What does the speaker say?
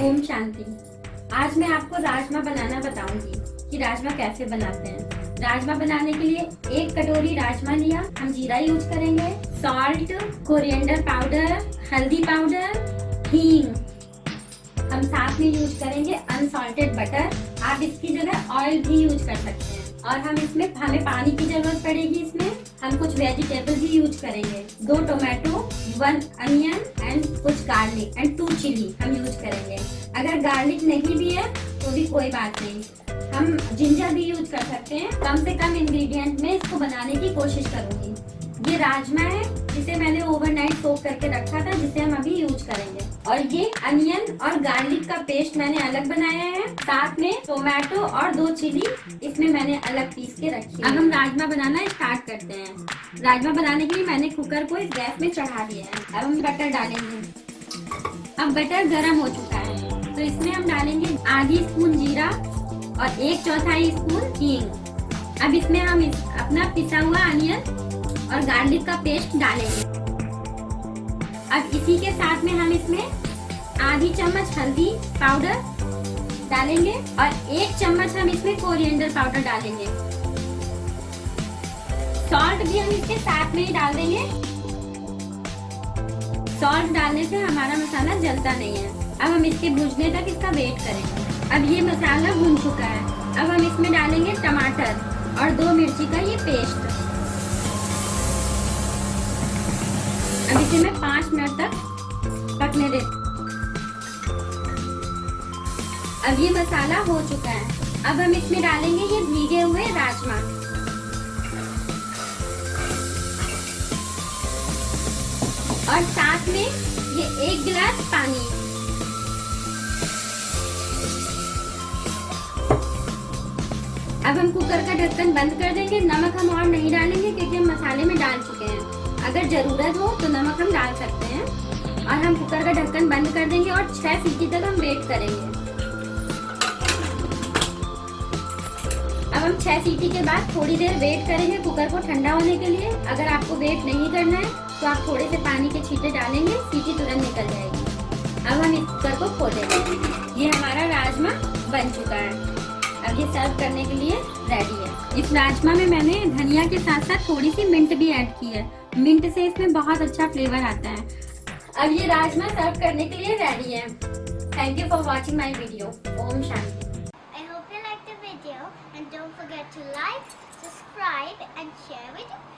ओम शांति। आज मैं आपको राजमा बनाना बताऊंगी कि राजमा कैसे बनाते हैं। राजमा बनाने के लिए 1 कटोरी राजमा लिया। हम जीरा यूज करेंगे, सॉल्ट, कोरिएंडर पाउडर, हल्दी पाउडर, हींग। हम साथ में यूज करेंगे अनसॉल्टेड बटर। आप इसकी जगह ऑयल भी यूज कर सकते हैं। और हमें पानी की जरूरत पड़ेगी। इसमें हम कुछ वेजिटेबल भी यूज करेंगे। 2 टोमेटो, 1 अनियन एंड कुछ गार्लिक एंड 2 चिली हम यूज करेंगे। अगर गार्लिक नहीं भी है तो भी कोई बात नहीं, हम जिंजर भी यूज कर सकते हैं। कम से कम इंग्रेडिएंट में इसको बनाने की कोशिश करूंगी। ये राजमा है जिसे मैंने ओवरनाइट सोक करके रखा था, जिसे हम अभी यूज करेंगे। और ये अनियन और गार्लिक का पेस्ट मैंने अलग बनाया है। साथ में टोमेटो और 2 चिली इसमें मैंने अलग पीस के रखी है। अब हम राजमा बनाना स्टार्ट करते हैं। राजमा बनाने के लिए मैंने कुकर को इस गैस में चढ़ा दिया है। अब हम बटर डालेंगे। अब बटर गर्म हो चुका है तो इसमें हम डालेंगे आधी स्पून जीरा और 1/4 स्पून हींग। अब इसमें हम अपना पिसा हुआ अनियन और गार्लिक का पेस्ट डालेंगे। अब इसी के साथ में हम इसमें आधी चम्मच हल्दी पाउडर डालेंगे और 1 चम्मच हम इसमें कोरिएंडर पाउडर डालेंगे। सॉल्ट भी हम इसके साथ में ही डाल देंगे। सॉल्ट डालने से हमारा मसाला जलता नहीं है। अब हम इसके भुनने तक इसका वेट करेंगे। अब ये मसाला भुन चुका है। अब हम इसमें डालेंगे टमाटर और 2 मिर्ची का ये पेस्ट। अब इसे मैं 5 मिनट तक पकने देती हूँ। अब ये मसाला हो चुका है। अब हम इसमें डालेंगे ये भीगे हुए राजमा और साथ में ये 1 गिलास पानी। अब हम कुकर का ढक्कन बंद कर देंगे। नमक हम और नहीं डालेंगे क्योंकि हम मसाले में डाल चुके हैं। अगर जरूरत हो तो नमक हम डाल सकते हैं। और हम कुकर का ढक्कन बंद कर देंगे और 6 सीटी तक हम वेट करेंगे। अब हम 6 सीटी के बाद थोड़ी देर वेट करेंगे कुकर को ठंडा होने के लिए। अगर आपको वेट नहीं करना है तो आप थोड़े से पानी के छींटे डालेंगे, सीटी तुरंत निकल जाएगी। अब हम इस कुकर को खोलेंगे। ये हमारा राजमा बन चुका है। अब ये सर्व करने के लिए रेडी है। इस राजमा में मैंने धनिया के साथ साथ थोड़ी सी मिंट भी ऐड की है। मिंट से इसमें बहुत अच्छा फ्लेवर आता है। अब ये राजमा सर्व करने के लिए रेडी है। Thank you for watching my video. Om Shanti. I hope you liked the video and don't forget to like, subscribe and share with your friends.